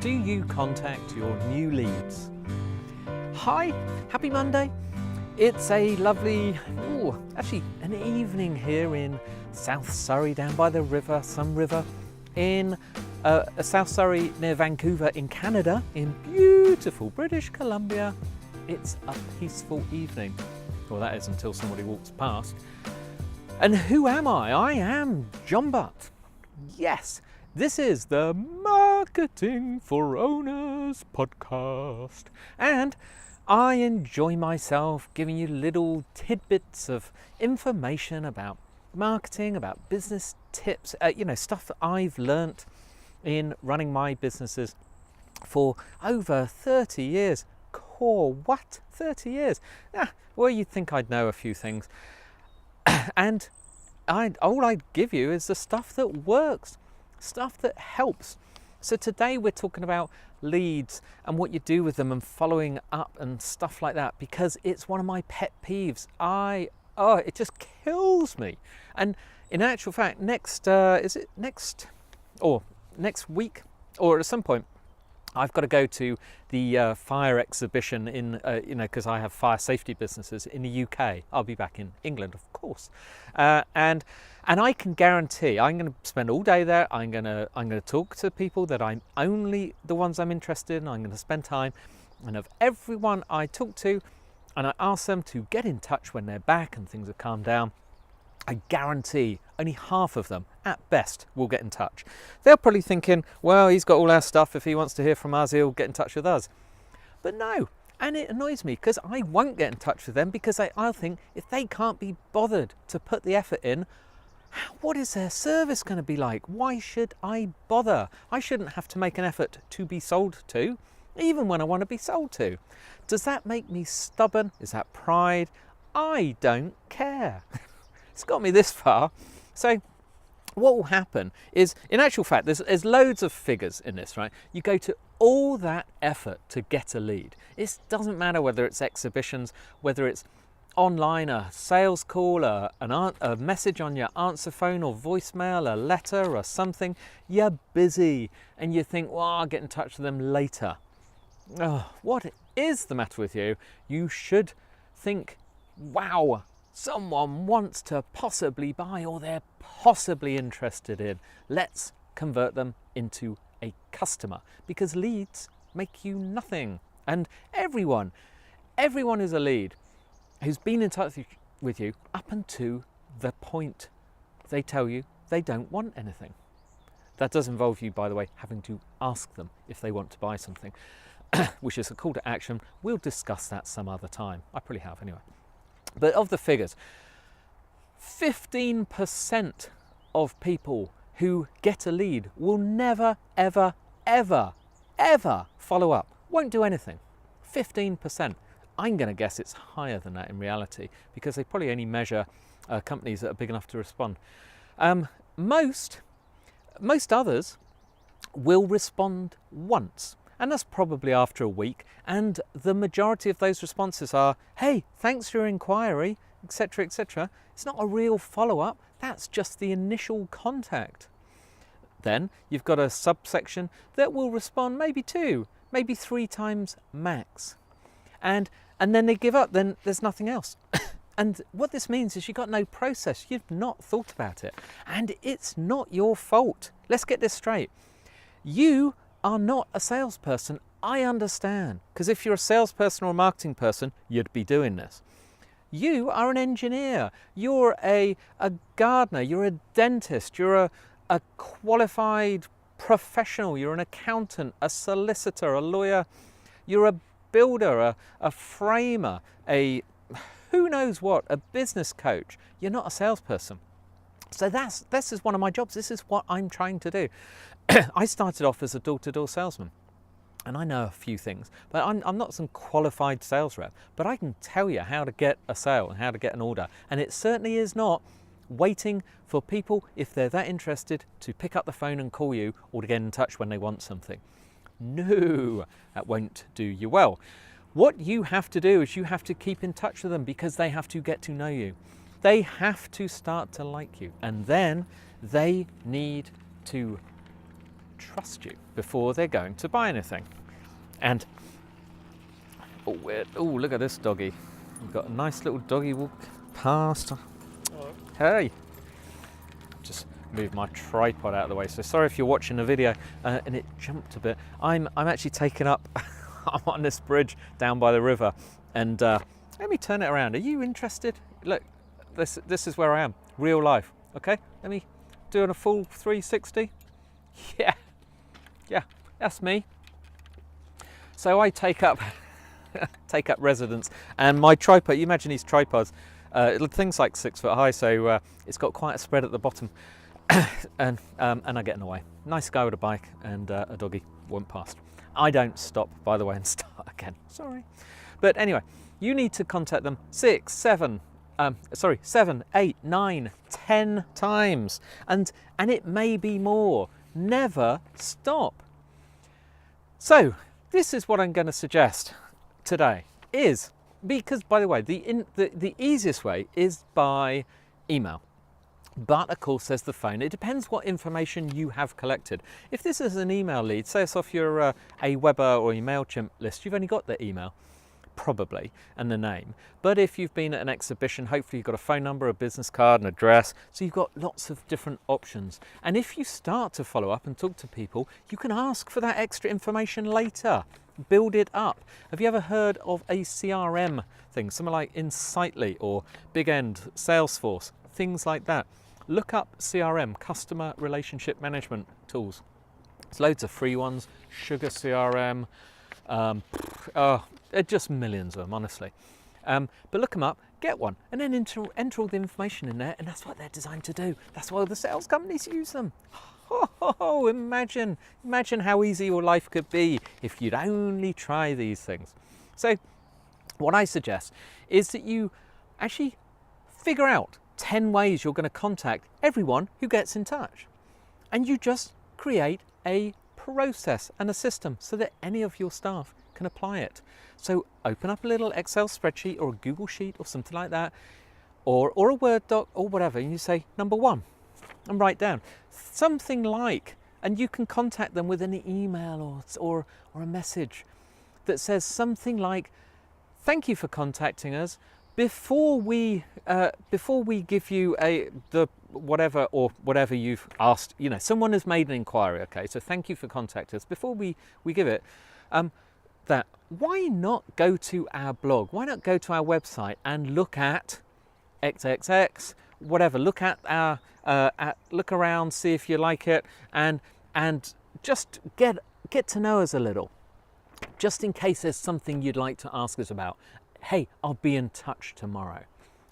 do you contact your new leads? Hi, happy Monday. It's a lovely, actually an evening here in South Surrey, down by the river, Sun River, in South Surrey near Vancouver in Canada, in beautiful British Columbia. It's a peaceful evening. Well, that is until somebody walks past. And who am I? I am John Butt. Yes, this is the Marketing for Owners podcast. And I enjoy myself giving you little tidbits of information about marketing, about business tips, stuff that I've learnt in running my businesses for over 30 years. What? 30 years? Well, you'd think I'd know a few things. And all I'd give you is the stuff that works, stuff that helps. So today we're talking about leads and what you do with them and following up and stuff like that, because it's one of my pet peeves. It just kills me. And in actual fact, next week or at some point, I've got to go to the fire exhibition in, because I have fire safety businesses in the UK. I'll be back in England, of course, and I can guarantee I'm going to spend all day there. I'm going to talk to people that I'm only the ones I'm interested in. I'm going to spend time, and of everyone I talk to, and I ask them to get in touch when they're back and things have calmed down, I guarantee only half of them, at best, will get in touch. They're probably thinking, well, he's got all our stuff. If he wants to hear from us, he'll get in touch with us. But no, and it annoys me because I won't get in touch with them, because I'll think if they can't be bothered to put the effort in, what is their service going to be like? Why should I bother? I shouldn't have to make an effort to be sold to, even when I want to be sold to. Does that make me stubborn? Is that pride? I don't care. It's got me this far. So what will happen is, in actual fact, there's loads of figures in this, right? You go to all that effort to get a lead. It doesn't matter whether it's exhibitions, whether it's online, a sales call, a message on your answer phone or voicemail, a letter or something. You're busy and you think, well, I'll get in touch with them later. Oh, what is the matter with you? You should think, wow, someone wants to possibly buy, or they're possibly interested in. Let's convert them into a customer, because leads make you nothing. And everyone is a lead who's been in touch with you up until the point they tell you they don't want anything. That does involve you, by the way, having to ask them if they want to buy something, which is a call to action. We'll discuss that some other time. I probably have anyway. But of the figures, 15% of people who get a lead will never, ever, ever, ever follow up. Won't do anything. 15%. I'm going to guess it's higher than that in reality, because they probably only measure companies that are big enough to respond. Most others will respond once, and that's probably after a week, and the majority of those responses are, hey, thanks for your inquiry, etc., etc. It's not a real follow-up, that's just the initial contact. Then you've got a subsection that will respond maybe 2, maybe 3 times max, and then they give up. Then there's nothing else. And what this means is you've got no process, you've not thought about it, and it's not your fault. Let's get this straight. You are not a salesperson. I understand, because if you're a salesperson or a marketing person, you'd be doing this. You are an engineer, you're a gardener, you're a dentist, you're a qualified professional, you're an accountant, a solicitor, a lawyer, you're a builder, a framer, a who knows what, a business coach. You're not a salesperson. So this is one of my jobs. This is what I'm trying to do. I started off as a door-to-door salesman, and I know a few things, but I'm not some qualified sales rep, but I can tell you how to get a sale and how to get an order. And it certainly is not waiting for people, if they're that interested, to pick up the phone and call you, or to get in touch when they want something. No, that won't do you well. What you have to do is you have to keep in touch with them, because they have to get to know you. They have to start to like you, and then they need to trust you before they're going to buy anything. And look at this doggy. We've got a nice little doggy walk past. Hello. Hey, just move my tripod out of the way. So sorry if you're watching the video and it jumped a bit. I'm actually taken up. I'm on this bridge down by the river, and let me turn it around. Are you interested? Look, this is where I am, real life. Okay, let me do a full 360. Yeah, that's me. So I take up residence, and my tripod. You imagine these tripods, things like 6 foot high, so it's got quite a spread at the bottom, and I get in the way. Nice guy with a bike, and a doggy went past. I don't stop, by the way, and start again. Sorry, but anyway, you need to contact them 7, 8, 9, 10 times, and it may be more. Never stop. So this is what I'm going to suggest today, is because, by the way, the easiest way is by email. But of course there's the phone. It depends what information you have collected. If this is an email lead, say it's off your Aweber or your MailChimp list, you've only got the email, probably, and the name. But if you've been at an exhibition, hopefully you've got a phone number, a business card, an address, so you've got lots of different options. And if you start to follow up and talk to people, you can ask for that extra information later. Build it up. Have you ever heard of a CRM thing, something like Insightly or Big End, Salesforce, things like that? Look up CRM, Customer Relationship Management Tools. There's loads of free ones, Sugar CRM, there are just millions of them, honestly. But look them up, get one, and then enter all the information in there, and that's what they're designed to do. That's why the sales companies use them. Oh, imagine how easy your life could be if you'd only try these things. So what I suggest is that you actually figure out 10 ways you're going to contact everyone who gets in touch. And you just create a process and a system so that any of your staff can apply it. So open up a little Excel spreadsheet or a Google Sheet or something like that, or a Word doc or whatever, and you say number 1 and write down something like, and you can contact them with an email or a message that says something like, thank you for contacting us. Before we give you the whatever you've asked, someone has made an inquiry, okay, so thank you for contacting us. Before we give it, why not go to our blog? Why not go to our website and look at XXX, whatever, look at our, look around, see if you like it, and just get to know us a little, just in case there's something you'd like to ask us about. Hey, I'll be in touch tomorrow.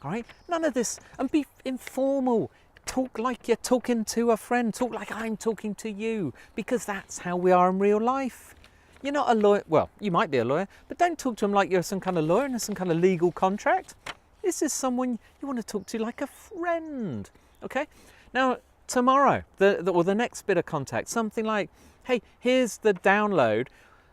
All right? None of this, and be informal. Talk like you're talking to a friend. Talk like I'm talking to you, because that's how we are in real life. You're not a lawyer. Well, you might be a lawyer, but don't talk to them like you're some kind of lawyer and some kind of legal contract. This is someone you want to talk to like a friend. Okay? Now, tomorrow, the next bit of contact, something like, hey, here's the download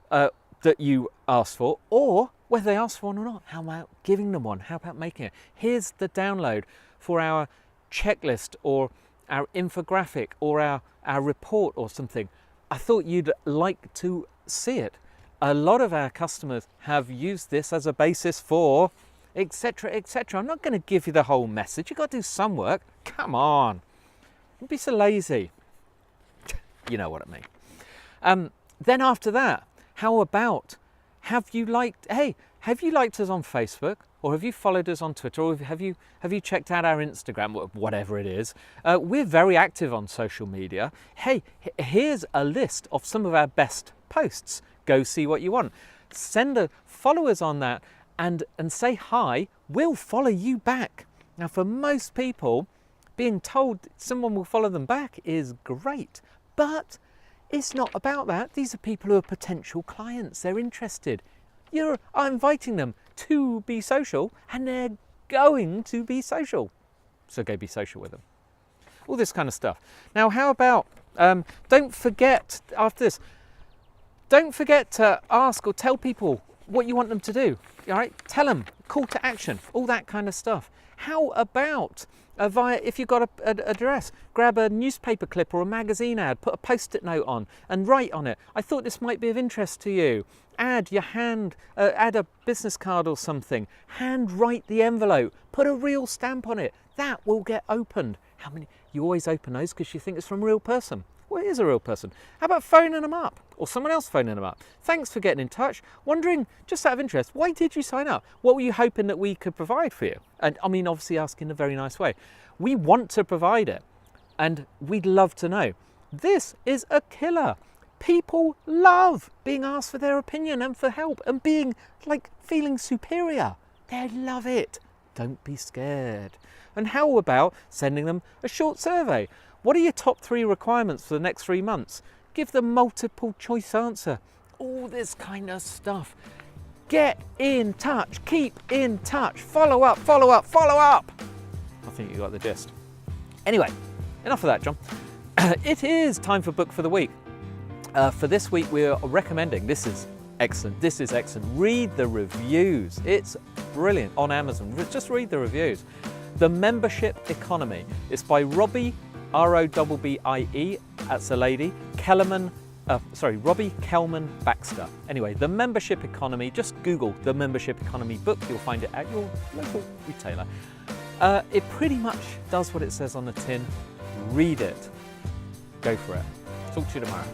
that you asked for, or whether they ask for one or not, how about giving them one? How about making it? Here's the download for our checklist or our infographic or our report or something. I thought you'd like to see it. A lot of our customers have used this as a basis for etc., etc. I'm not going to give you the whole message. You've got to do some work. Come on. Don't be so lazy. You know what I mean. Then after that, how about, have you liked us on Facebook, or have you followed us on Twitter, or have you checked out our Instagram, whatever it is? We're very active on social media. Hey, here's a list of some of our best posts. Go see what you want. Follow us on that and say hi. We'll follow you back. Now, for most people, being told someone will follow them back is great, but it's not about that. These are people who are potential clients. They're interested. You're inviting them to be social, and they're going to be social. So go be social with them. All this kind of stuff. Now, how about, don't forget, after this, don't forget to ask or tell people what you want them to do. All right? Tell them. call to action, all that kind of stuff. How about if you've got an address, grab a newspaper clip or a magazine ad, put a post-it note on and write on it, I thought this might be of interest to you. Add a business card or something, hand write the envelope, put a real stamp on it. That will get opened. You always open those because you think it's from a real person. Well, it is a real person. How about phoning them up or someone else phoning them up? Thanks for getting in touch. Wondering, just out of interest, why did you sign up? What were you hoping that we could provide for you? And I mean, obviously asking in a very nice way. We want to provide it and we'd love to know. This is a killer. People love being asked for their opinion and for help and being feeling superior. They love it. Don't be scared. And how about sending them a short survey? What are your top 3 requirements for the next 3 months? Give them multiple choice answer. All this kind of stuff. Get in touch. Keep in touch. Follow up, follow up, follow up. I think you got the gist. Anyway, enough of that, John. It is time for Book for the Week. For this week, we're recommending, this is excellent, read the reviews. It's brilliant on Amazon. Just read the reviews. The Membership Economy. It's by Robbie, R-O-B-B-I-E, that's a lady, Robbie Kelman Baxter. Anyway, The Membership Economy, just Google The Membership Economy book, you'll find it at your local retailer. It pretty much does what it says on the tin. Read it. Go for it. Talk to you tomorrow.